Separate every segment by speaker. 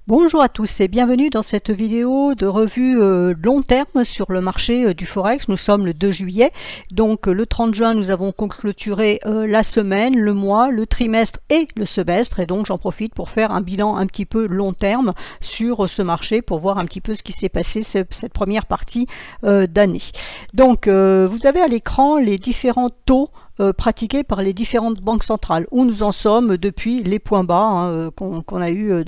Speaker 1: Bonjour à tous et bienvenue dans cette vidéo de revue long terme sur le marché du Forex. Nous sommes le 2 juillet, donc le 30 juin nous avons clôturé la semaine, le mois, le trimestre et le semestre, et donc j'en profite pour faire un bilan un petit peu long terme sur ce marché pour voir un petit peu ce qui s'est passé cette première partie d'année. Donc vous avez à l'écran les différents taux pratiqués par les différentes banques centrales, où nous en sommes depuis les points bas qu'on a eu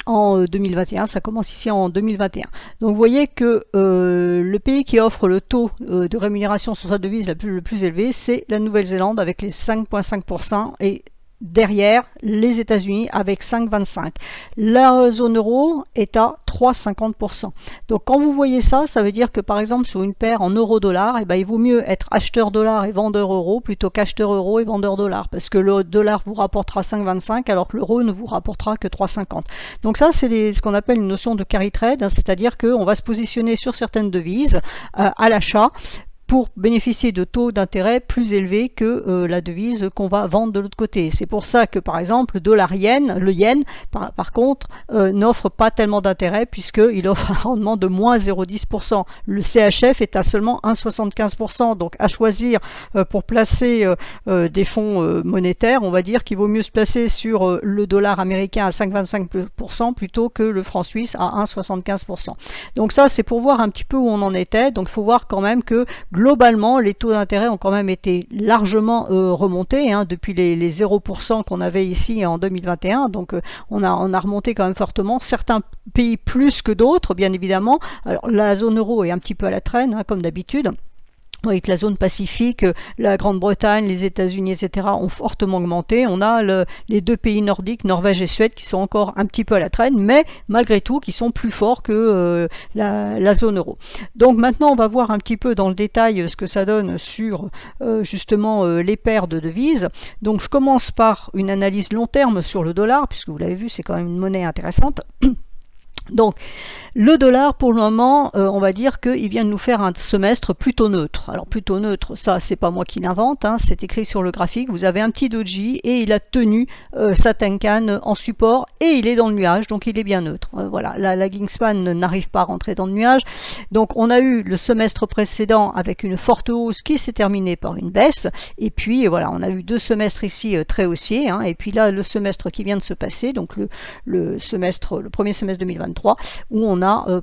Speaker 1: en 2021, ça commence ici en 2021. Donc vous voyez que le pays qui offre le taux de rémunération sur sa devise le plus élevé, c'est la Nouvelle-Zélande avec les 5,5% et derrière les États-Unis avec 5,25. La zone euro est à 3,50%. Donc quand vous voyez ça, ça veut dire que par exemple sur une paire en euro-dollar, il vaut mieux être acheteur dollar et vendeur euro plutôt qu'acheteur euro et vendeur dollar, parce que le dollar vous rapportera 5,25 alors que l'euro ne vous rapportera que 3,50. Donc ça c'est ce qu'on appelle une notion de carry trade, c'est-à-dire qu'on va se positionner sur certaines devises à l'achat pour bénéficier de taux d'intérêt plus élevés que la devise qu'on va vendre de l'autre côté. C'est pour ça que par exemple le yen par contre n'offre pas tellement d'intérêt puisqu'il offre un rendement de moins 0,10%. Le CHF est à seulement 1,75%, donc à choisir pour placer des fonds monétaires, on va dire qu'il vaut mieux se placer sur le dollar américain à 5,25% plutôt que le franc suisse à 1,75%. Donc ça c'est pour voir un petit peu où on en était. Donc il faut voir quand même que globalement, les taux d'intérêt ont quand même été largement remontés depuis les 0% qu'on avait ici en 2021. Donc on a remonté quand même fortement. Certains pays plus que d'autres, bien évidemment. Alors la zone euro est un petit peu à la traîne, comme d'habitude. Avec la zone Pacifique, la Grande-Bretagne, les États-Unis, etc. ont fortement augmenté. On a les deux pays nordiques, Norvège et Suède, qui sont encore un petit peu à la traîne, mais malgré tout, qui sont plus forts que la zone euro. Donc maintenant, on va voir un petit peu dans le détail ce que ça donne sur justement les paires de devises. Donc je commence par une analyse long terme sur le dollar, puisque vous l'avez vu, c'est quand même une monnaie intéressante. Donc, le dollar, pour le moment, on va dire qu'il vient de nous faire un semestre plutôt neutre. Alors, plutôt neutre, ça, c'est pas moi qui l'invente, c'est écrit sur le graphique. Vous avez un petit doji et il a tenu sa Tenkan en support et il est dans le nuage, donc il est bien neutre. Voilà, la lagging span n'arrive pas à rentrer dans le nuage. Donc, on a eu le semestre précédent avec une forte hausse qui s'est terminée par une baisse. Et puis, voilà, on a eu deux semestres ici très haussiers. Et puis là, le semestre qui vient de se passer, donc le premier semestre 2023, où on a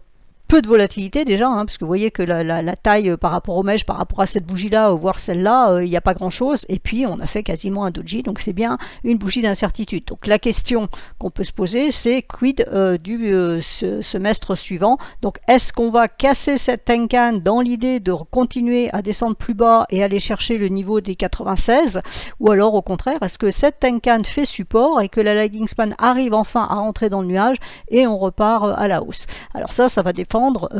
Speaker 1: peu de volatilité déjà, parce que vous voyez que la taille par rapport au mèche, par rapport à cette bougie-là, voire celle-là, il n'y a pas grand-chose, et puis on a fait quasiment un doji, donc c'est bien une bougie d'incertitude. Donc la question qu'on peut se poser, c'est quid du semestre suivant. Donc est-ce qu'on va casser cette Tenkan dans l'idée de continuer à descendre plus bas et aller chercher le niveau des 96, ou alors au contraire, est-ce que cette Tenkan fait support et que la lagging span arrive enfin à rentrer dans le nuage et on repart à la hausse. Alors ça va dépendre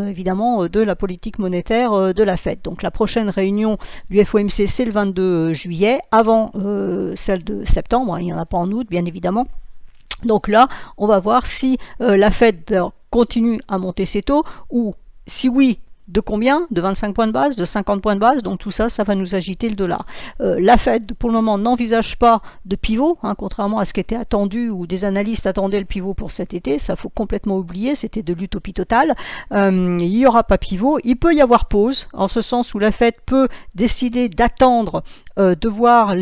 Speaker 1: évidemment de la politique monétaire de la Fed. Donc la prochaine réunion du FOMC c'est le 22 juillet, avant celle de septembre, il n'y en a pas en août bien évidemment. Donc là, on va voir si la Fed continue à monter ses taux, ou si oui, de combien? De 25 points de base, de 50 points de base, donc tout ça, ça va nous agiter le dollar. La Fed, pour le moment, n'envisage pas de pivot, contrairement à ce qui était attendu, ou des analystes attendaient le pivot pour cet été, ça faut complètement oublier, c'était de l'utopie totale. Il n'y aura pas pivot, il peut y avoir pause, en ce sens où la Fed peut décider d'attendre de voir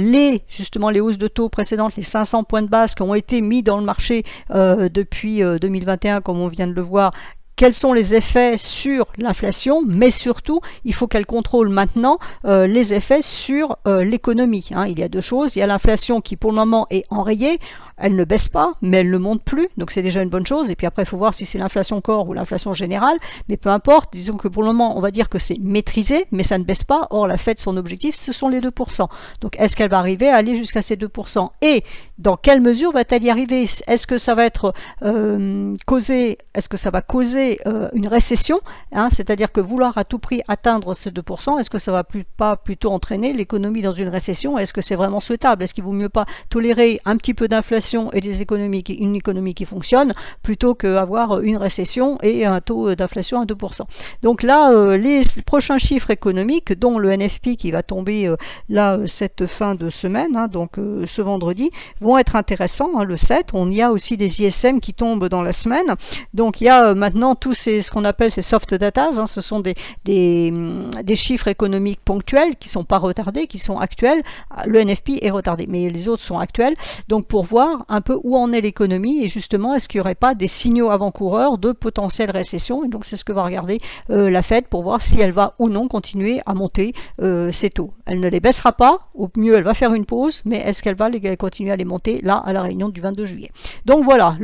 Speaker 1: justement les hausses de taux précédentes, les 500 points de base qui ont été mis dans le marché depuis 2021, comme on vient de le voir. Quels sont les effets sur l'inflation, mais surtout, il faut qu'elle contrôle maintenant les effets sur l'économie. Il y a deux choses, il y a l'inflation qui pour le moment est enrayée, elle ne baisse pas, mais elle ne monte plus, donc c'est déjà une bonne chose, et puis après il faut voir si c'est l'inflation corps ou l'inflation générale, mais peu importe, disons que pour le moment on va dire que c'est maîtrisé, mais ça ne baisse pas, or la Fed, son objectif, ce sont les 2%. Donc est-ce qu'elle va arriver à aller jusqu'à ces 2%? Et dans quelle mesure va-t-elle y arriver? Est-ce que ça va être est-ce que ça va causer une récession, c'est-à-dire que vouloir à tout prix atteindre ces 2%, est-ce que ça va pas plutôt entraîner l'économie dans une récession? Est-ce que c'est vraiment souhaitable? Est-ce qu'il vaut mieux pas tolérer un petit peu d'inflation l'inflation et une économie qui fonctionne, plutôt qu'avoir une récession et un taux d'inflation à 2%. Donc là, les prochains chiffres économiques, dont le NFP qui va tomber là cette fin de semaine, hein, donc ce vendredi, vont être intéressants, hein, le 7. On y a aussi des ISM qui tombent dans la semaine. Donc il y a maintenant tous ce qu'on appelle ces soft data, hein, ce sont des chiffres économiques ponctuels qui ne sont pas retardés, qui sont actuels. Le NFP est retardé, mais les autres sont actuels. Donc pour voir un peu où en est l'économie et justement est-ce qu'il n'y aurait pas des signaux avant-coureurs de potentielle récession. Et donc c'est ce que va regarder la Fed pour voir si elle va ou non continuer à monter ses taux. Elle ne les baissera pas, au mieux elle va faire une pause, mais est-ce qu'elle va continuer à les monter là à la réunion du 22 juillet. Donc voilà,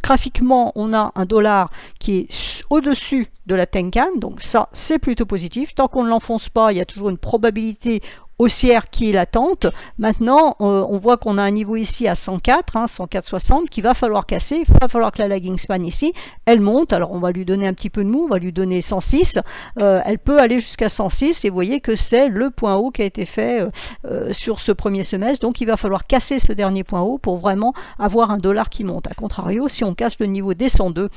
Speaker 1: graphiquement on a un dollar qui est au-dessus de la Tenkan, donc ça c'est plutôt positif. Tant qu'on ne l'enfonce pas, il y a toujours une probabilité haussière qui est latente. Maintenant, on voit qu'on a un niveau ici à 104, hein, 104,60 qu'il va falloir casser. Il va falloir que la lagging span ici, elle monte. Alors, on va lui donner un petit peu de mou, on va lui donner 106. Elle peut aller jusqu'à 106 et vous voyez que c'est le point haut qui a été fait sur ce premier semestre. Donc, il va falloir casser ce dernier point haut pour vraiment avoir un dollar qui monte. A contrario, si on casse le niveau des 102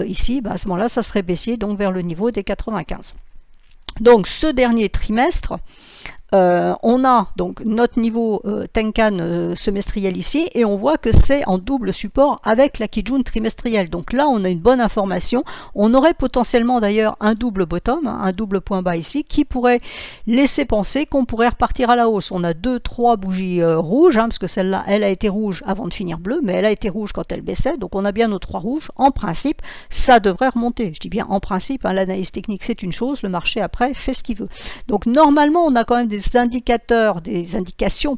Speaker 1: ici, à ce moment-là, ça serait baissier donc vers le niveau des 95. Donc, ce dernier trimestre, on a donc notre niveau Tenkan semestriel ici et on voit que c'est en double support avec la Kijun trimestrielle. Donc là on a une bonne information. On aurait potentiellement d'ailleurs un double bottom, hein, un double point bas ici qui pourrait laisser penser qu'on pourrait repartir à la hausse. On a 2-3 bougies rouges, hein, parce que celle-là elle a été rouge avant de finir bleue, mais elle a été rouge quand elle baissait. Donc on a bien nos 3 rouges. En principe ça devrait remonter. Je dis bien en principe, hein, l'analyse technique c'est une chose, le marché après fait ce qu'il veut. Donc normalement on a quand même des indications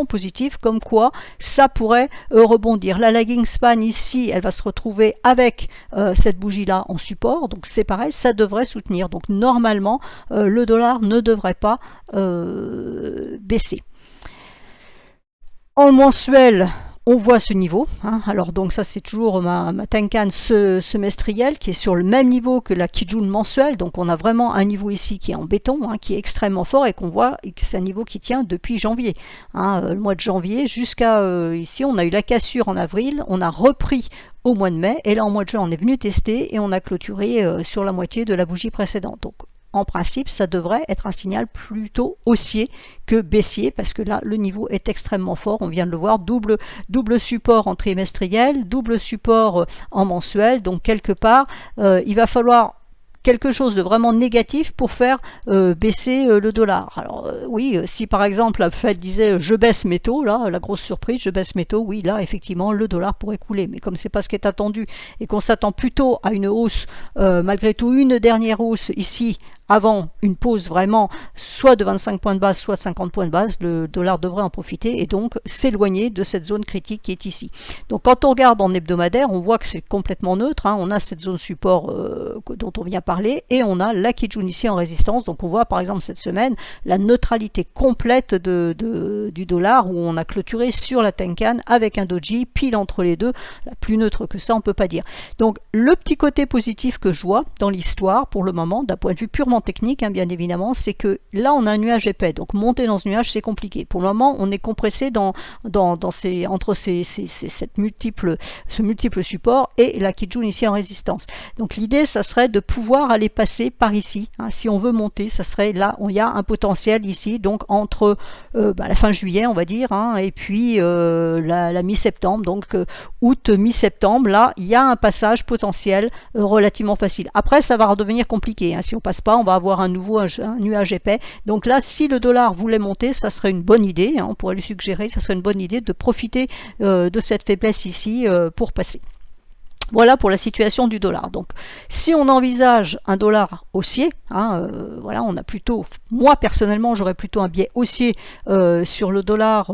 Speaker 1: positives comme quoi ça pourrait rebondir. La lagging span ici, elle va se retrouver avec cette bougie là en support, donc c'est pareil, ça devrait soutenir. Donc normalement, le dollar ne devrait pas baisser. En mensuel, on voit ce niveau, hein. Alors donc ça c'est toujours ma Tenkan semestrielle qui est sur le même niveau que la Kijun mensuelle, donc on a vraiment un niveau ici qui est en béton, hein, qui est extrêmement fort et qu'on voit que c'est un niveau qui tient depuis janvier, hein, le mois de janvier jusqu'à ici on a eu la cassure en avril, on a repris au mois de mai et là en mois de juin on est venu tester et on a clôturé sur la moitié de la bougie précédente. Donc en principe, ça devrait être un signal plutôt haussier que baissier, parce que là, le niveau est extrêmement fort. On vient de le voir, double support en trimestriel, double support en mensuel. Donc, quelque part, il va falloir quelque chose de vraiment négatif pour faire baisser le dollar. Alors oui, si par exemple la Fed disait je baisse mes taux, là, la grosse surprise, je baisse mes taux, oui, là, effectivement, le dollar pourrait couler. Mais comme c'est pas ce qui est attendu et qu'on s'attend plutôt à une hausse, malgré tout, une dernière hausse ici, avant une pause vraiment soit de 25 points de base, soit de 50 points de base, le dollar devrait en profiter et donc s'éloigner de cette zone critique qui est ici. Donc quand on regarde en hebdomadaire, on voit que c'est complètement neutre, hein. On a cette zone support dont on vient parler et on a la Kijun ici en résistance. Donc on voit par exemple cette semaine la neutralité complète du dollar où on a clôturé sur la Tenkan avec un doji pile entre les deux. La plus neutre que ça, on ne peut pas dire. Donc le petit côté positif que je vois dans l'histoire pour le moment, d'un point de vue purement technique, hein, bien évidemment, c'est que là on a un nuage épais, donc monter dans ce nuage c'est compliqué. Pour le moment on est compressé entre ce multiple support et la Kijun ici en résistance. Donc l'idée ça serait de pouvoir aller passer par ici, hein. Si on veut monter, ça serait là, il y a un potentiel ici, donc entre la fin juillet on va dire, hein, et puis la mi-septembre, donc août, mi-septembre, là il y a un passage potentiel relativement facile. Après ça va redevenir compliqué, hein. Si on passe pas, on va avoir un nuage épais. Donc là, si le dollar voulait monter, ça serait une bonne idée, hein, on pourrait lui suggérer, ça serait une bonne idée de profiter de cette faiblesse ici pour passer. Voilà pour la situation du dollar. Donc, si on envisage un dollar haussier, hein, voilà, on a plutôt, moi personnellement, j'aurais plutôt un biais haussier sur le dollar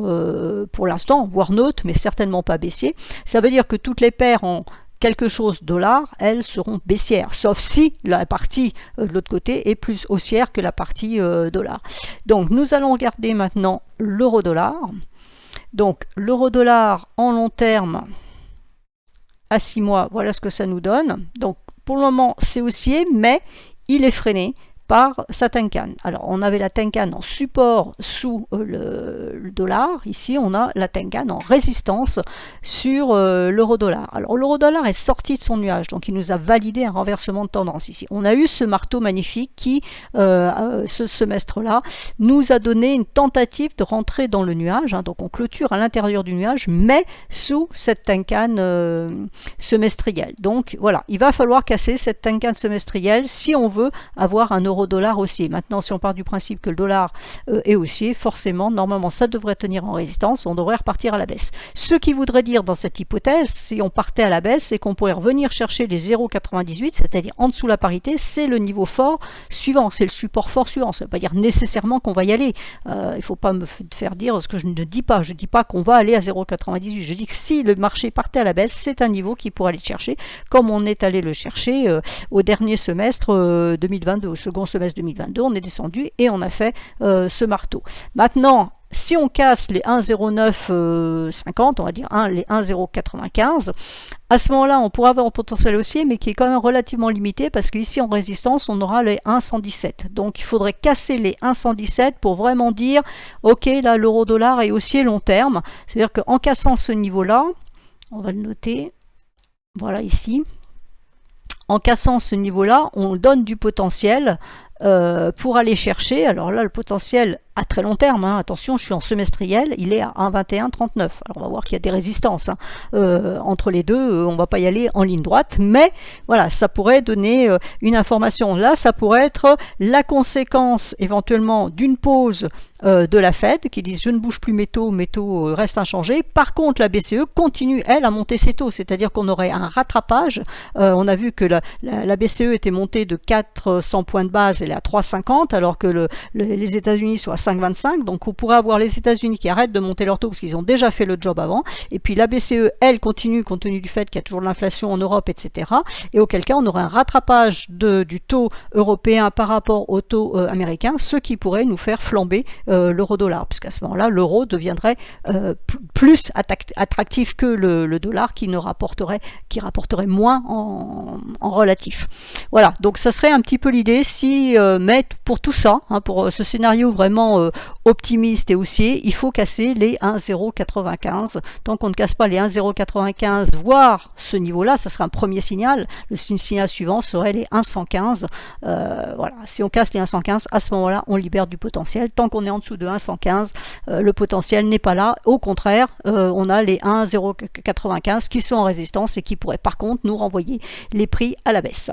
Speaker 1: pour l'instant, voire neutre, mais certainement pas baissier. Ça veut dire que toutes les paires en quelque chose dollar, elles seront baissières, sauf si la partie de l'autre côté est plus haussière que la partie dollar. Donc nous allons regarder maintenant l'euro-dollar. Donc l'euro-dollar en long terme à 6 mois, voilà ce que ça nous donne. Donc pour le moment c'est haussier, mais il est freiné par sa Tenkan. Alors on avait la Tenkan en support sous le dollar, ici on a la Tenkan en résistance sur l'euro-dollar. Alors l'euro-dollar est sorti de son nuage, donc il nous a validé un renversement de tendance ici. On a eu ce marteau magnifique qui, ce semestre-là, nous a donné une tentative de rentrer dans le nuage, hein, donc on clôture à l'intérieur du nuage, mais sous cette Tenkan semestrielle. Donc voilà, il va falloir casser cette Tenkan semestrielle si on veut avoir un euro-dollar haussier. Maintenant, si on part du principe que le dollar est haussier, forcément, normalement, ça devrait tenir en résistance, on devrait repartir à la baisse. Ce qui voudrait dire, dans cette hypothèse, si on partait à la baisse, c'est qu'on pourrait revenir chercher les 0,98, c'est-à-dire en dessous de la parité, c'est le niveau fort suivant, c'est le support fort suivant. Ça ne veut pas dire nécessairement qu'on va y aller. Il ne faut pas me faire dire ce que je ne dis pas. Je ne dis pas qu'on va aller à 0,98. Je dis que si le marché partait à la baisse, c'est un niveau qui pourrait aller chercher, comme on est allé le chercher au dernier semestre 2022, au second semestre 2022, on est descendu et on a fait ce marteau. Maintenant, si on casse les 1,0950, on va dire les 1,095, à ce moment-là, on pourra avoir un potentiel haussier, mais qui est quand même relativement limité, parce qu'ici, en résistance, on aura les 1,117. Donc, il faudrait casser les 1,117 pour vraiment dire, ok, là, l'euro-dollar est haussier long terme. C'est-à-dire qu'en cassant ce niveau-là, on va le noter, voilà ici, en cassant ce niveau-là, on donne du potentiel pour aller chercher, alors là, le potentiel à très long terme, hein, attention, je suis en semestriel, il est à 1,2139. Alors on va voir qu'il y a des résistances hein, entre les deux, on ne va pas y aller en ligne droite, mais voilà, ça pourrait donner une information. Là, ça pourrait être la conséquence éventuellement d'une pause de la Fed qui disent je ne bouge plus mes taux restent inchangés. Par contre, la BCE continue, elle, à monter ses taux, c'est-à-dire qu'on aurait un rattrapage. On a vu que la BCE était montée de 400 points de base, elle est à 3,50, alors que les États-Unis sont à 5,25, donc on pourrait avoir les États-Unis qui arrêtent de monter leurs taux parce qu'ils ont déjà fait le job avant, et puis la BCE, elle, continue compte tenu du fait qu'il y a toujours de l'inflation en Europe, etc. Et auquel cas, on aurait un rattrapage du taux européen par rapport au taux américain, ce qui pourrait nous faire flamber l'euro-dollar, puisqu'à ce moment-là, l'euro deviendrait plus attractif que le dollar qui rapporterait moins en relatif. Voilà, donc ça serait un petit peu l'idée, mais pour tout ça, hein, pour ce scénario vraiment optimiste et haussier, il faut casser les 1,095. Tant qu'on ne casse pas les 1,095, voire ce niveau-là, ça serait un premier signal. Le signal suivant serait les 1,115. Voilà, si on casse les 1,115, à ce moment-là, on libère du potentiel. Tant qu'on est en dessous de 1,115, le potentiel n'est pas là. Au contraire, on a les 1,095 qui sont en résistance et qui pourraient par contre nous renvoyer les prix à la baisse.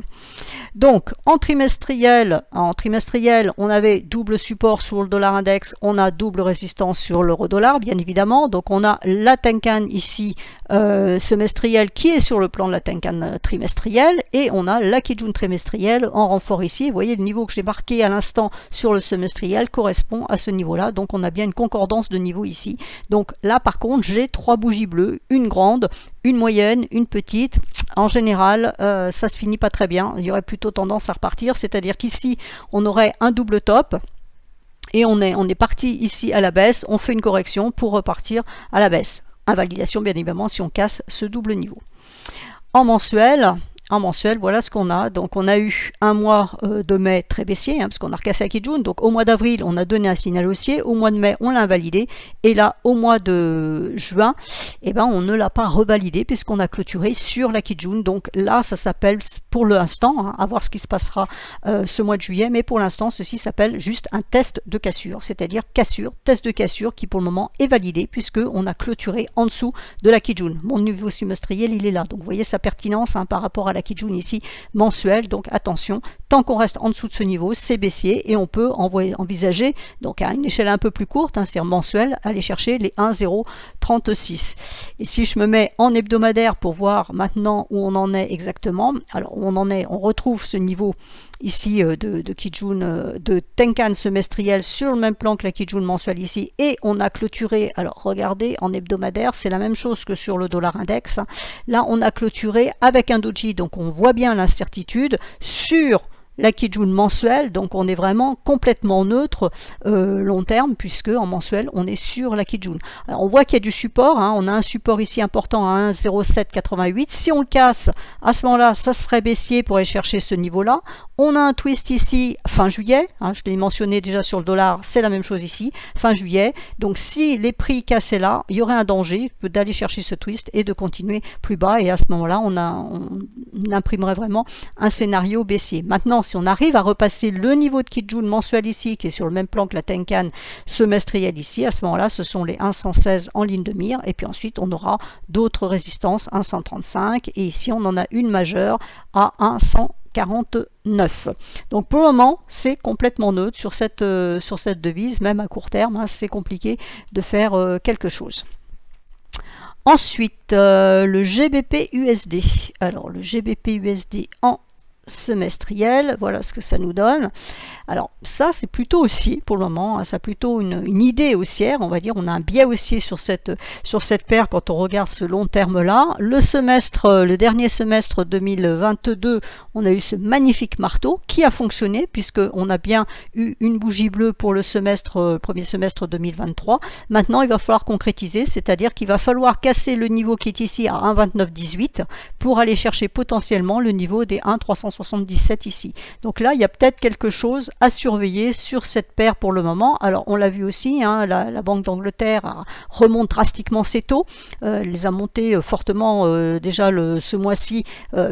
Speaker 1: Donc, en trimestriel, on avait double support sur le dollar index, on a double résistance sur l'euro-dollar, bien évidemment. Donc, on a la Tenkan ici, semestrielle, qui est sur le plan de la Tenkan trimestrielle, et on a la Kijun trimestrielle en renfort ici. Vous voyez, le niveau que j'ai marqué à l'instant sur le semestriel correspond à ce niveau-là. Donc, on a bien une concordance de niveau ici. Donc, là, par contre, j'ai 3 bougies bleues, une grande, une moyenne, une petite. En général, ça se finit pas très bien. Il y aurait plutôt tendance à repartir, c'est-à-dire qu'ici, on aurait un double top et on est parti ici à la baisse. On fait une correction pour repartir à la baisse. Invalidation, bien évidemment, si on casse ce double niveau. En mensuel, voilà ce qu'on a. Donc, on a eu un mois de mai très baissier, hein, parce qu'on a recassé à Kijun. Donc, au mois d'avril, on a donné un signal haussier. Au mois de mai, on l'a invalidé. Et là, au mois de juin, eh ben, on ne l'a pas revalidé puisqu'on a clôturé sur la Kijun. Donc là, ça s'appelle, pour l'instant, hein, à voir ce qui se passera ce mois de juillet, mais pour l'instant, ceci s'appelle juste un test de cassure, c'est-à-dire test de cassure qui pour le moment est validé puisqu'on a clôturé en dessous de la Kijun. Mon niveau semestriel, il est là. Donc, vous voyez sa pertinence hein, par rapport à la Kijun ici mensuel, donc attention, tant qu'on reste en dessous de ce niveau, c'est baissier et on peut envisager, donc à une échelle un peu plus courte, hein, c'est-à-dire mensuel, aller chercher les 1,036. Et si je me mets en hebdomadaire pour voir maintenant où on en est exactement, alors où on en est, on retrouve ce niveau ici de Kijun, de Tenkan semestriel sur le même plan que la Kijun mensuelle ici, et on a clôturé, alors regardez, en hebdomadaire, c'est la même chose que sur le dollar index, là on a clôturé avec un doji, donc on voit bien l'incertitude sur la Kijun mensuelle, donc on est vraiment complètement neutre long terme, puisque en mensuel on est sur la Kijun. Alors on voit qu'il y a du support, hein, on a un support ici important à 1,0788. Si on le casse, à ce moment-là, ça serait baissier pour aller chercher ce niveau-là. On a un twist ici fin juillet, hein, je l'ai mentionné déjà sur le dollar, c'est la même chose ici, fin juillet. Donc si les prix cassaient là, il y aurait un danger d'aller chercher ce twist et de continuer plus bas, et à ce moment-là, on imprimerait vraiment un scénario baissier. Maintenant, si on arrive à repasser le niveau de Kijun mensuel ici, qui est sur le même plan que la Tenkan semestrielle ici, à ce moment-là, ce sont les 1,116 en ligne de mire, et puis ensuite on aura d'autres résistances, 1,135, et ici on en a une majeure à 1,149. Donc pour le moment, c'est complètement neutre sur cette devise, même à court terme, hein, c'est compliqué de faire quelque chose. Ensuite, le GBP USD. Alors le GBP USD en semestriel, voilà ce que ça nous donne. Alors ça c'est plutôt haussier pour le moment, hein, ça a plutôt une idée haussière, on va dire, on a un biais haussier sur cette paire quand on regarde ce long terme là. Le dernier semestre 2022, on a eu ce magnifique marteau qui a fonctionné puisque on a bien eu une bougie bleue pour le premier semestre 2023. Maintenant il va falloir concrétiser, c'est-à-dire qu'il va falloir casser le niveau qui est ici à 1,2918 pour aller chercher potentiellement le niveau des 1,377 ici. Donc là il y a peut-être quelque chose à surveiller sur cette paire pour le moment. Alors on l'a vu aussi, hein, la Banque d'Angleterre remonte drastiquement ses taux, elle les a montés fortement déjà ce mois-ci,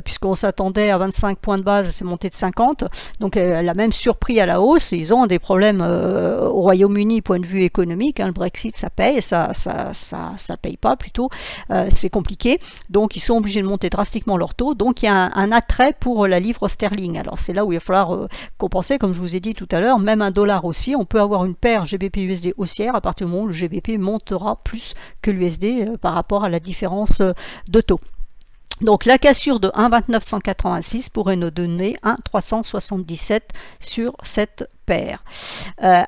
Speaker 1: puisqu'on s'attendait à 25 points de base, c'est monté de 50, donc elle a même surpris à la hausse, et ils ont des problèmes au Royaume-Uni point de vue économique, hein, le Brexit ça paye, ça paye pas plutôt, c'est compliqué, donc ils sont obligés de monter drastiquement leurs taux, donc il y a un attrait pour la livre sterling. Alors c'est là où il va falloir compenser, comme je vous ai dit tout à l'heure, même un dollar aussi, on peut avoir une paire GBP-USD haussière à partir du moment où le GBP montera plus que l'USD par rapport à la différence de taux. Donc la cassure de 1,2986 pourrait nous donner 1,377 sur cette paire.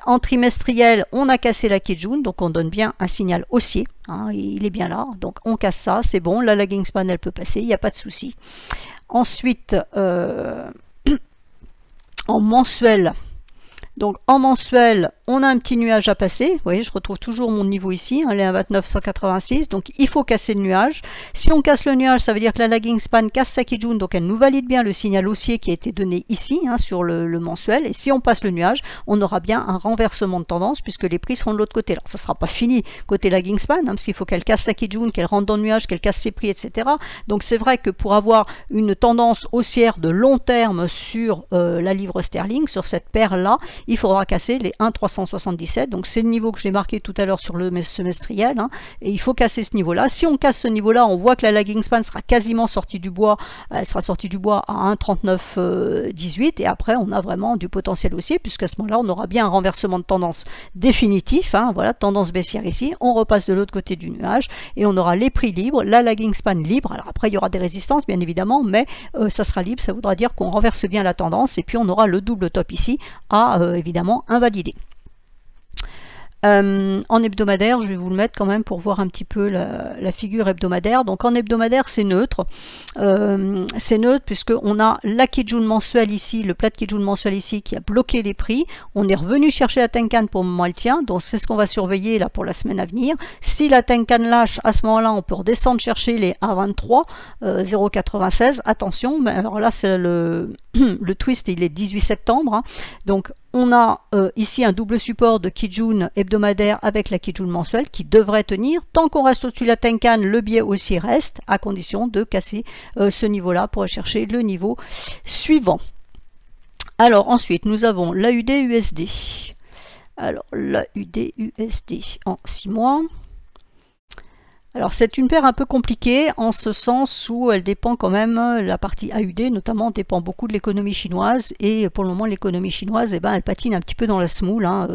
Speaker 1: En trimestriel, on a cassé la Kijun, donc on donne bien un signal haussier, hein, il est bien là, donc on casse ça, c'est bon, la lagging span elle peut passer, il n'y a pas de souci. Ensuite, en mensuel, donc en mensuel, on a un petit nuage à passer. Vous voyez, je retrouve toujours mon niveau ici, hein, les 1,2986. Donc il faut casser le nuage. Si on casse le nuage, ça veut dire que la lagging span casse sa Kijun, donc elle nous valide bien le signal haussier qui a été donné ici, hein, sur le mensuel. Et si on passe le nuage, on aura bien un renversement de tendance puisque les prix seront de l'autre côté. Alors ça ne sera pas fini côté lagging span, hein, parce qu'il faut qu'elle casse sa Kijun, qu'elle rentre dans le nuage, qu'elle casse ses prix, etc. Donc c'est vrai que pour avoir une tendance haussière de long terme sur la livre sterling, sur cette paire-là, il faudra casser les 1,377, donc c'est le niveau que j'ai marqué tout à l'heure sur le semestriel, hein, et il faut casser ce niveau-là. Si on casse ce niveau-là, on voit que la lagging span sera quasiment sortie du bois, elle sera sortie du bois à 1,3918, et après on a vraiment du potentiel haussier, puisqu'à ce moment-là on aura bien un renversement de tendance définitif, hein, voilà, tendance baissière ici, on repasse de l'autre côté du nuage, et on aura les prix libres, la lagging span libre. Alors après il y aura des résistances bien évidemment, mais ça sera libre, ça voudra dire qu'on renverse bien la tendance, et puis on aura le double top ici à évidemment invalidé. En hebdomadaire, je vais vous le mettre quand même pour voir un petit peu la figure hebdomadaire. Donc en hebdomadaire, c'est neutre. C'est neutre puisqu'on a la Kijun mensuelle ici, le plat de Kijun mensuel ici qui a bloqué les prix. On est revenu chercher la Tenkan, pour le moment elle tient, donc c'est ce qu'on va surveiller là pour la semaine à venir. Si la Tenkan lâche, à ce moment-là, on peut redescendre chercher les 1,23, 0,96. Attention, mais alors là, c'est le twist, il est 18 septembre. Hein. Donc on a ici un double support de Kijun hebdomadaire avec la Kijun mensuelle qui devrait tenir. Tant qu'on reste au-dessus de la Tenkan, le biais aussi reste, à condition de casser ce niveau-là pour aller chercher le niveau suivant. Alors ensuite, nous avons l'AUD-USD. Alors l'AUD-USD en 6 mois. Alors c'est une paire un peu compliquée en ce sens où elle dépend quand même, la partie AUD notamment dépend beaucoup de l'économie chinoise, et pour le moment l'économie chinoise, elle patine un petit peu dans la semoule. Hein.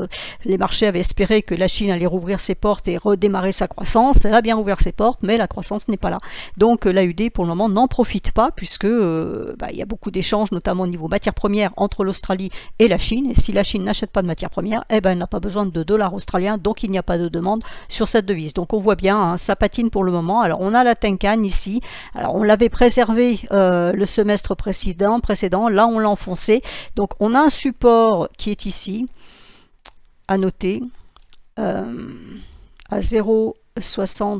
Speaker 1: Les marchés avaient espéré que la Chine allait rouvrir ses portes et redémarrer sa croissance. Elle a bien rouvert ses portes, mais la croissance n'est pas là. Donc l'AUD pour le moment n'en profite pas puisque il y a beaucoup d'échanges, notamment au niveau matières premières entre l'Australie et la Chine. Et si la Chine n'achète pas de matières premières, elle n'a pas besoin de dollars australiens, donc il n'y a pas de demande sur cette devise. Donc on voit bien, hein, ça patine patine pour le moment. Alors on a la Tenkan ici, alors on l'avait préservé le semestre précédent, là on l'a enfoncé, donc on a un support qui est ici, à noter, à 0,60,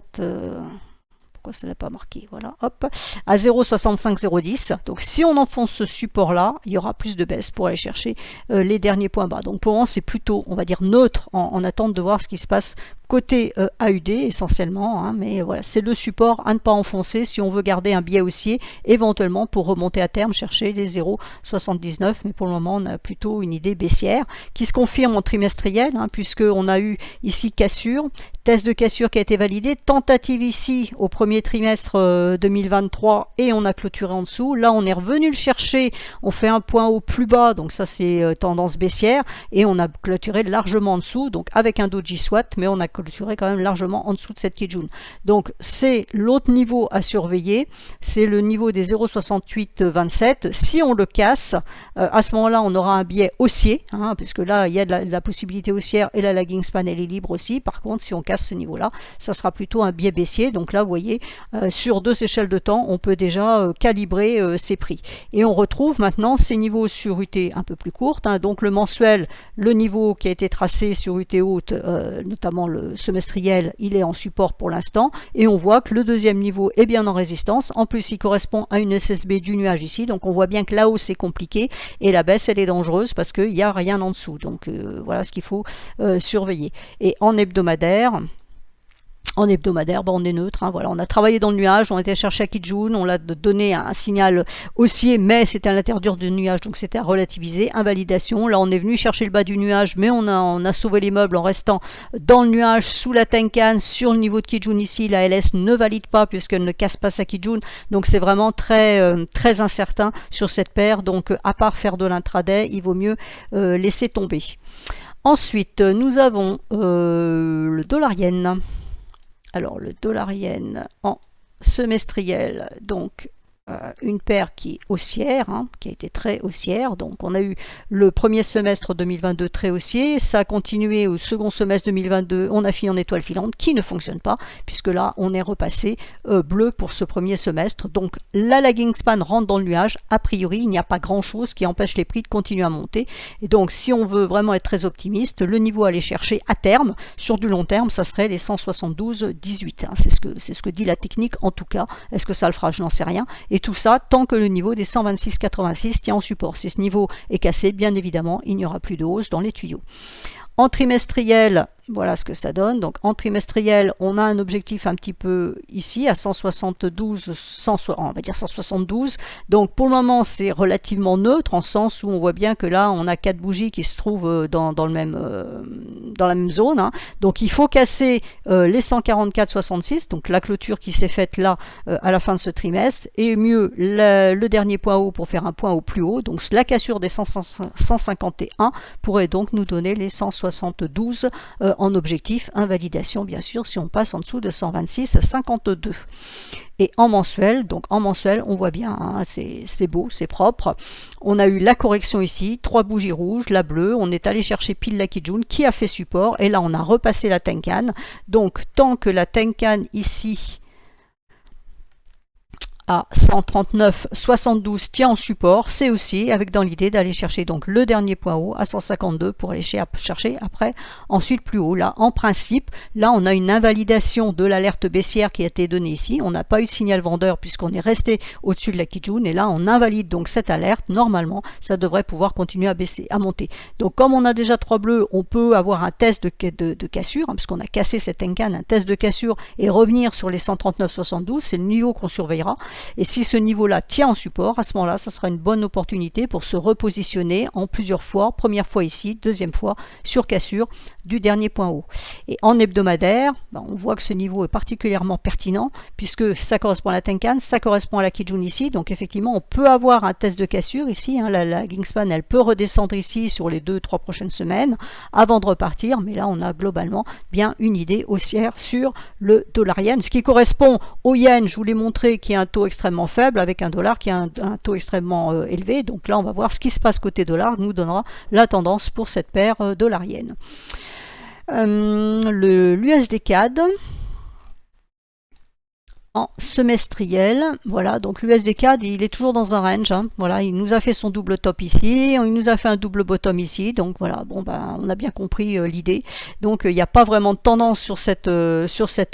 Speaker 1: pourquoi ça ne l'a pas marqué, voilà, hop, à 0,65010. Donc si on enfonce ce support là, il y aura plus de baisse pour aller chercher les derniers points bas. Donc pour le moment c'est plutôt, on va dire, neutre en attente de voir ce qui se passe côté AUD essentiellement, hein, mais voilà, c'est le support à ne pas enfoncer si on veut garder un biais haussier, éventuellement pour remonter à terme, chercher les 0,79, mais pour le moment on a plutôt une idée baissière qui se confirme en trimestriel, hein, puisqu'on a eu ici cassure, test de cassure qui a été validé, tentative ici au premier trimestre 2023 et on a clôturé en dessous. Là on est revenu le chercher, on fait un point haut plus bas, donc ça c'est tendance baissière, et on a clôturé largement en dessous, donc avec un doji swat, mais on a clôturé quand même largement en dessous de cette Kijun. Donc c'est l'autre niveau à surveiller, c'est le niveau des 0,6827. Si on le casse, à ce moment-là on aura un biais haussier, hein, puisque là il y a de la possibilité haussière et la lagging span elle est libre aussi. Par contre si on casse ce niveau-là, ça sera plutôt un biais baissier. Donc là vous voyez, sur 2 échelles de temps, on peut déjà calibrer ces prix. Et on retrouve maintenant ces niveaux sur UT un peu plus courte, hein, donc le mensuel, le niveau qui a été tracé sur UT haute, notamment le semestriel, il est en support pour l'instant, et on voit que le deuxième niveau est bien en résistance. En plus il correspond à une SSB du nuage ici, donc on voit bien que la hausse est compliquée et la baisse elle est dangereuse parce qu'il n'y a rien en dessous. Donc voilà ce qu'il faut surveiller. Et en hebdomadaire, on est neutre, hein, voilà, on a travaillé dans le nuage, on était chercher à Kijun, on l'a donné un signal haussier, mais c'était à l'intérieur du nuage, donc c'était à relativiser, invalidation. Là on est venu chercher le bas du nuage, mais on a sauvé les meubles en restant dans le nuage, sous la Tenkan, sur le niveau de Kijun ici. La LS ne valide pas puisqu'elle ne casse pas sa Kijun, donc c'est vraiment très, très incertain sur cette paire, donc à part faire de l'intraday, il vaut mieux laisser tomber. Ensuite, nous avons le dollar-yen. Alors le dollar-yen en semestriel, donc une paire qui est haussière, hein, qui a été très haussière. Donc on a eu le premier semestre 2022 très haussier, ça a continué au second semestre 2022, on a fini en étoile filante qui ne fonctionne pas, puisque là on est repassé bleu pour ce premier semestre. Donc la lagging span rentre dans le nuage, a priori il n'y a pas grand chose qui empêche les prix de continuer à monter, et donc si on veut vraiment être très optimiste, le niveau à aller chercher à terme, sur du long terme, ça serait les 172,18, hein. C'est ce que dit la technique en tout cas. Est-ce que ça le fera? Je n'en sais rien. Et tout ça tant que le niveau des 126,86 tient en support. Si ce niveau est cassé, bien évidemment, il n'y aura plus de hausse dans les tuyaux. En trimestriel, voilà ce que ça donne. Donc en trimestriel, on a un objectif un petit peu ici à 172, on va dire 172. Donc pour le moment, c'est relativement neutre en sens où on voit bien que là, on a 4 bougies qui se trouvent dans la même zone, hein. Donc il faut casser les 144,66, donc la clôture qui s'est faite là à la fin de ce trimestre, et mieux le dernier point haut pour faire un point haut plus haut. Donc la cassure des 151 pourrait donc nous donner les 172 en objectif, invalidation bien sûr si on passe en dessous de 126,52. Et en mensuel, donc en mensuel, on voit bien, hein, c'est beau, c'est propre. On a eu la correction ici, 3 bougies rouges, la bleue, on est allé chercher pile la Kijun qui a fait support, et là on a repassé la Tenkan. Donc tant que la Tenkan ici à 139,72 tient en support, c'est aussi avec dans l'idée d'aller chercher donc le dernier point haut à 152 pour aller chercher après ensuite plus haut. Là en principe, là on a une invalidation de l'alerte baissière qui a été donnée ici, on n'a pas eu de signal vendeur puisqu'on est resté au-dessus de la Kijun, et là on invalide donc cette alerte. Normalement ça devrait pouvoir continuer à baisser, à monter. Donc comme on a déjà 3 bleus, on peut avoir un test de cassure, hein, puisqu'on a cassé cette Tenkan, un test de cassure, et revenir sur les 139,72, c'est le niveau qu'on surveillera. Et si ce niveau-là tient en support, à ce moment-là, ça sera une bonne opportunité pour se repositionner en plusieurs fois. Première fois ici, deuxième fois sur cassure du dernier point haut. Et en hebdomadaire, on voit que ce niveau est particulièrement pertinent puisque ça correspond à la Tenkan, ça correspond à la Kijun ici. Donc effectivement, on peut avoir un test de cassure ici, hein, la lagging span, elle peut redescendre ici sur les 2-3 prochaines semaines avant de repartir. Mais là, on a globalement bien une idée haussière sur le dollar yen, ce qui correspond au yen, je vous l'ai montré, qui a un taux extrêmement faible avec un dollar qui a un taux extrêmement élevé. Donc là on va voir ce qui se passe côté dollar, nous donnera la tendance pour cette paire dollar yen. L'USD CAD, en semestriel. Voilà, donc l'USD-CAD, il est toujours dans un range. Hein. Voilà, il nous a fait son double top ici, il nous a fait un double bottom ici. Donc voilà, bon ben, on a bien compris l'idée. Donc il n'y a pas vraiment de tendance sur cette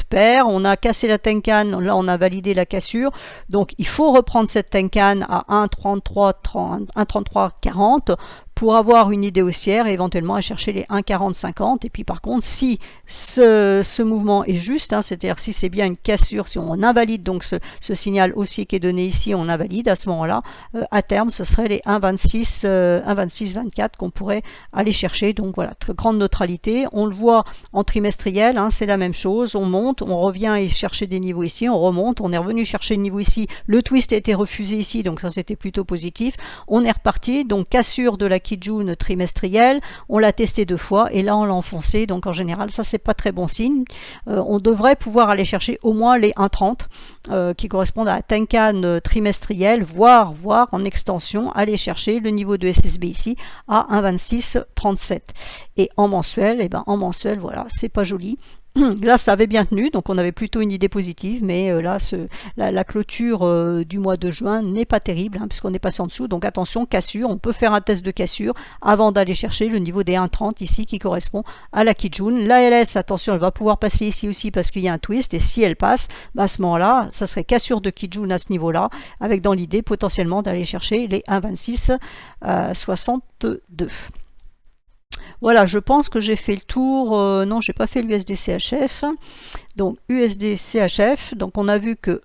Speaker 1: paire. On a cassé la Tenkan, là on a validé la cassure. Donc il faut reprendre cette Tenkan à 1,3340 pour avoir une idée haussière et éventuellement à chercher les 1,4050. Et puis par contre, si ce mouvement est juste, hein, c'est-à-dire si c'est bien une cassure, si on invalide donc ce signal haussier qui est donné ici, on invalide, à ce moment-là, à terme, ce serait les 1,2624 qu'on pourrait aller chercher. Donc voilà, très grande neutralité. On le voit en trimestriel, hein, c'est la même chose. On monte, on revient et chercher des niveaux ici, on remonte, on est revenu chercher le niveau ici. Le twist a été refusé ici, donc ça c'était plutôt positif. On est reparti, donc cassure de la Kijun trimestrielle, on l'a testé 2 fois et là on l'a enfoncé, donc en général ça c'est pas très bon signe. On devrait pouvoir aller chercher au moins les 1,30 qui correspondent à la Tenkan trimestrielle, voire en extension aller chercher le niveau de SSB ici à 1,2637. Et en mensuel, et ben en mensuel voilà, c'est pas joli. Là, ça avait bien tenu, donc on avait plutôt une idée positive, mais là, la clôture du mois de juin n'est pas terrible, hein, puisqu'on est passé en dessous. Donc attention, cassure, on peut faire un test de cassure avant d'aller chercher le niveau des 1,30 ici, qui correspond à la Kijun. La LS, attention, elle va pouvoir passer ici aussi parce qu'il y a un twist, et si elle passe, bah, à ce moment-là, ça serait cassure de Kijun à ce niveau-là, avec dans l'idée potentiellement d'aller chercher les 1,2662. Voilà, je pense que j'ai fait le tour. Non, j'ai pas fait l'USD-CHF. Donc USD-CHF, donc on a vu que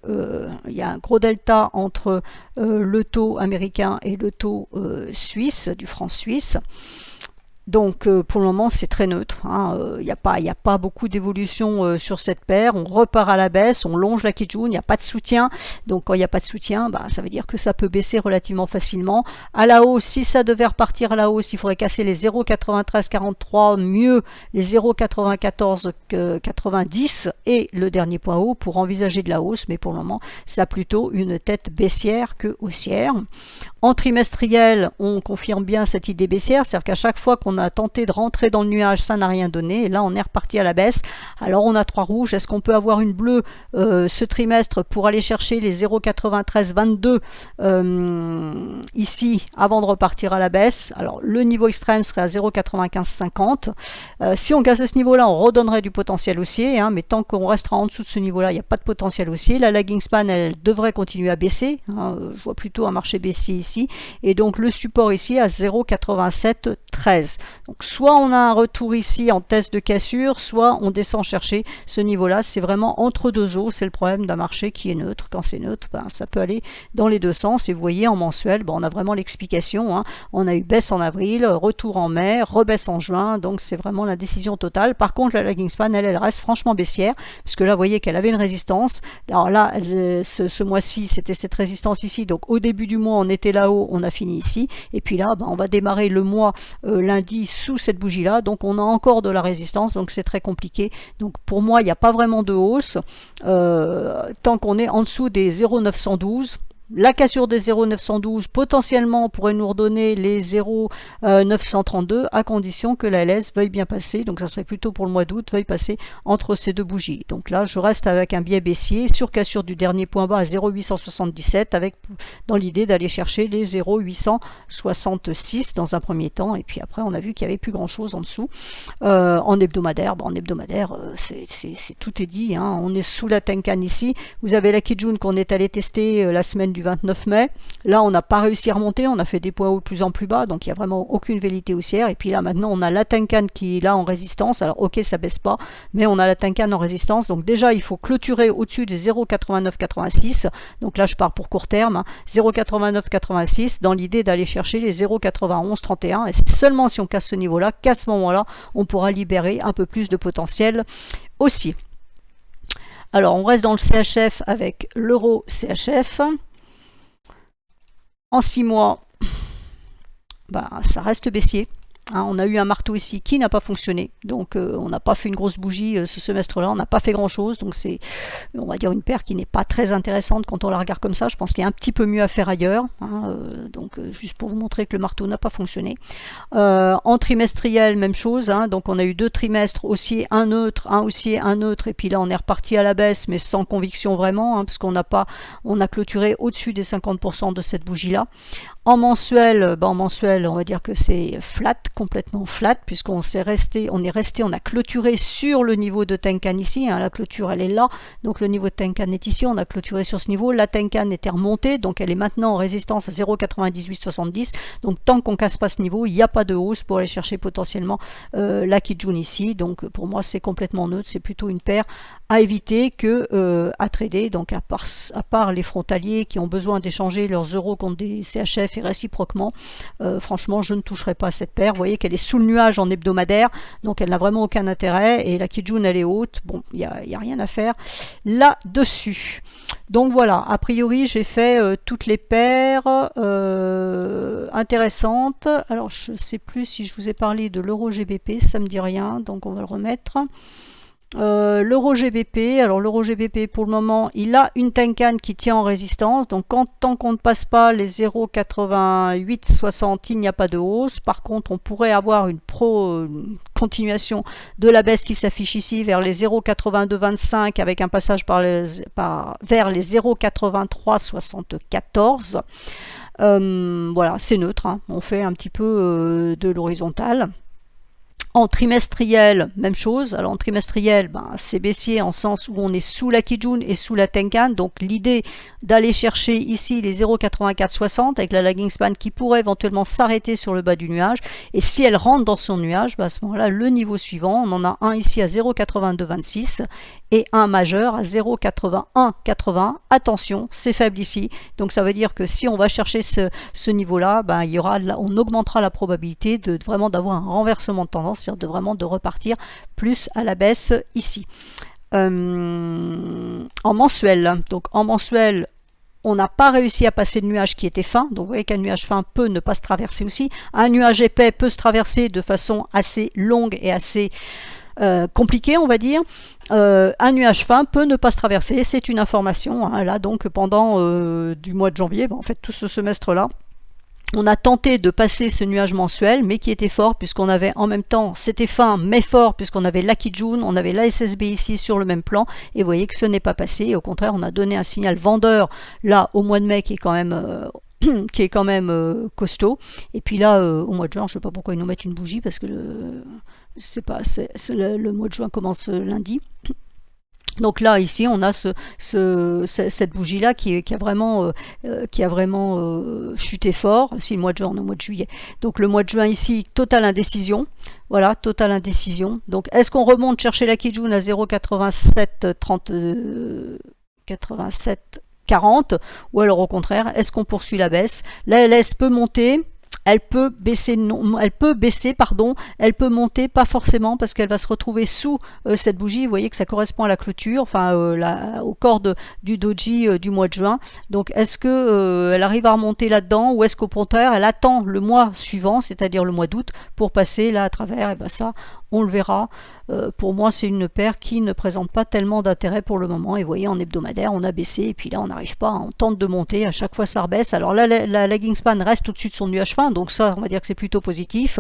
Speaker 1: il y a un gros delta entre le taux américain et le taux suisse, du franc suisse. Donc pour le moment c'est très neutre, hein. Il n'y a pas beaucoup d'évolution sur cette paire, on repart à la baisse, on longe la Kijun, il n'y a pas de soutien, donc quand il n'y a pas de soutien, bah, ça veut dire que ça peut baisser relativement facilement. À la hausse, si ça devait repartir à la hausse, il faudrait casser les 0,9343, mieux les 0,9490 et le dernier point haut pour envisager de la hausse, mais pour le moment ça a plutôt une tête baissière que haussière. En trimestriel, on confirme bien cette idée baissière, c'est-à-dire qu'à chaque fois qu'on a tenté de rentrer dans le nuage, ça n'a rien donné, et là on est reparti à la baisse. Alors on a 3 rouges, est-ce qu'on peut avoir une bleue ce trimestre pour aller chercher les 0,9322 ici avant de repartir à la baisse? Alors le niveau extrême serait à 0,9550. Si on cassait ce niveau-là, on redonnerait du potentiel haussier, hein, mais tant qu'on restera en dessous de ce niveau-là, il n'y a pas de potentiel haussier. La lagging span, elle devrait continuer à baisser, hein, je vois plutôt un marché baissier ici, et donc le support ici à 0,8713. Donc soit on a un retour ici en test de cassure, soit on descend chercher ce niveau-là. C'est vraiment entre deux eaux, c'est le problème d'un marché qui est neutre. Quand c'est neutre, ben, ça peut aller dans les deux sens, et vous voyez en mensuel, ben, on a vraiment l'explication, hein. On a eu baisse en avril, retour en mai, rebaisse en juin, donc c'est vraiment la décision totale. Par contre la lagging span, elle reste franchement baissière, puisque là vous voyez qu'elle avait une résistance. Alors là, ce mois-ci, c'était cette résistance ici, donc au début du mois on était là-haut, on a fini ici, et puis là ben, on va démarrer le mois lundi sous cette bougie là, donc on a encore de la résistance, donc c'est très compliqué. Donc pour moi il n'y a pas vraiment de hausse tant qu'on est en dessous des 0,912. La cassure des 0,912 potentiellement pourrait nous redonner les 0,932 à condition que la LS veuille bien passer, donc ça serait plutôt pour le mois d'août, veuille passer entre ces deux bougies. Donc là je reste avec un biais baissier sur cassure du dernier point bas à 0,877 avec dans l'idée d'aller chercher les 0,866 dans un premier temps, et puis après on a vu qu'il n'y avait plus grand chose en dessous. En hebdomadaire, tout est dit, hein. On est sous la Tenkan ici, vous avez la Kijun qu'on est allé tester la semaine du 29 mai, là on n'a pas réussi à remonter, on a fait des points hauts de plus en plus bas, donc il n'y a vraiment aucune velléité haussière. Et puis là maintenant on a la Tenkan qui est là en résistance, alors ok ça baisse pas, mais on a la Tenkan en résistance, donc déjà il faut clôturer au-dessus des 0,8986, donc là je pars pour court terme, hein, 0,8986 dans l'idée d'aller chercher les 0,9131, et c'est seulement si on casse ce niveau là qu'à ce moment là on pourra libérer un peu plus de potentiel haussier. Alors on reste dans le CHF avec l'euro CHF. En 6 mois, bah, ça reste baissier. Hein, on a eu un marteau ici qui n'a pas fonctionné, donc on n'a pas fait une grosse bougie ce semestre-là, on n'a pas fait grand-chose, donc c'est, on va dire, une paire qui n'est pas très intéressante quand on la regarde comme ça. Je pense qu'il y a un petit peu mieux à faire ailleurs, hein, donc juste pour vous montrer que le marteau n'a pas fonctionné. En trimestriel, même chose, hein, donc on a eu 2 trimestres, haussier, un neutre, un haussier, un neutre, et puis là on est reparti à la baisse, mais sans conviction vraiment, hein, parce qu'on n'a pas, on a clôturé au-dessus des 50% de cette bougie-là. En mensuel, on va dire que c'est flat, complètement flat, puisqu'on est resté, on a clôturé sur le niveau de Tenkan ici, hein, la clôture elle est là, donc le niveau de Tenkan est ici, on a clôturé sur ce niveau, la Tenkan était remontée, donc elle est maintenant en résistance à 0,9870, donc tant qu'on casse pas ce niveau, il n'y a pas de hausse pour aller chercher potentiellement la Kijun ici, donc pour moi c'est complètement neutre, c'est plutôt une paire à éviter que à trader, donc à part les frontaliers qui ont besoin d'échanger leurs euros contre des CHF et réciproquement, franchement je ne toucherai pas à cette paire. Vous voyez qu'elle est sous le nuage en hebdomadaire, donc elle n'a vraiment aucun intérêt, et la Kijun elle est haute, bon il n'y a rien à faire là-dessus. Donc voilà, a priori j'ai fait toutes les paires intéressantes. Alors je ne sais plus si je vous ai parlé de l'euro GBP, ça me dit rien, donc on va le remettre. L'euro GBP, alors l'euro GBP pour le moment il a une Tenkan qui tient en résistance, donc tant qu'on ne passe pas les 0,8860 il n'y a pas de hausse. Par contre on pourrait avoir une continuation de la baisse qui s'affiche ici vers les 0,8225 avec un passage vers les 0,8374. Voilà, c'est neutre, hein. On fait un petit peu de l'horizontale. En trimestriel, même chose. Alors en trimestriel, c'est baissier en sens où on est sous la Kijun et sous la Tenkan. Donc l'idée d'aller chercher ici les 0,8460 avec la lagging span qui pourrait éventuellement s'arrêter sur le bas du nuage. Et si elle rentre dans son nuage, à ce moment-là, le niveau suivant, on en a un ici à 0,8226 et un majeur à 0,8180. Attention, c'est faible ici. Donc ça veut dire que si on va chercher ce niveau-là, on augmentera la probabilité de vraiment d'avoir un renversement de tendance, c'est-à-dire de repartir plus à la baisse ici. En mensuel, donc en mensuel, on n'a pas réussi à passer le nuage qui était fin, donc vous voyez qu'un nuage fin peut ne pas se traverser aussi. Un nuage épais peut se traverser de façon assez longue et assez compliqué, on va dire. Un nuage fin peut ne pas se traverser, c'est une information, hein, là donc pendant du mois de janvier, en fait tout ce semestre là on a tenté de passer ce nuage mensuel, mais qui était fort puisqu'on avait en même temps, c'était fin mais fort puisqu'on avait la Kijun, on avait la SSB ici sur le même plan, et vous voyez que ce n'est pas passé, et au contraire on a donné un signal vendeur là au mois de mai qui est quand même costaud. Et puis là au mois de juin, je ne sais pas pourquoi ils nous mettent une bougie parce que le mois de juin commence lundi. Donc là, ici, on a cette bougie-là qui a vraiment chuté fort. Si le mois de juin, au mois de juillet. Donc le mois de juin ici, totale indécision. Voilà, totale indécision. Donc est-ce qu'on remonte chercher la Kijun à 0,8740 ou alors au contraire, est-ce qu'on poursuit la baisse? La LS peut monter. Elle peut baisser, elle peut monter, pas forcément, parce qu'elle va se retrouver sous cette bougie. Vous voyez que ça correspond à la clôture, enfin au corps du doji du mois de juin. Donc est-ce que elle arrive à remonter là-dedans, ou est-ce qu'au contraire elle attend le mois suivant, c'est-à-dire le mois d'août, pour passer là à travers? Et bien ça, on le verra. Pour moi, c'est une paire qui ne présente pas tellement d'intérêt pour le moment. Et vous voyez, en hebdomadaire, on a baissé, et puis là, on n'arrive pas, on tente de monter, à chaque fois ça rebaisse. Alors là, la lagging span reste au-dessus de son nuage fin, donc ça, on va dire que c'est plutôt positif.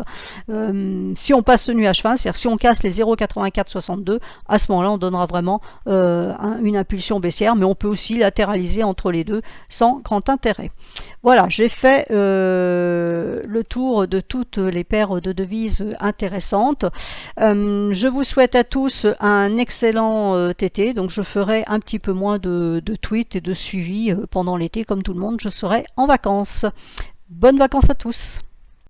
Speaker 1: Si on passe ce nuage fin, c'est-à-dire si on casse les 0,8462, à ce moment-là, on donnera vraiment une impulsion baissière, mais on peut aussi latéraliser entre les deux sans grand intérêt. Voilà, j'ai fait le tour de toutes les paires de devises intéressantes. Je vous souhaite à tous un excellent TT, donc je ferai un petit peu moins de tweets et de suivi pendant l'été, comme tout le monde, je serai en vacances. Bonnes vacances à tous!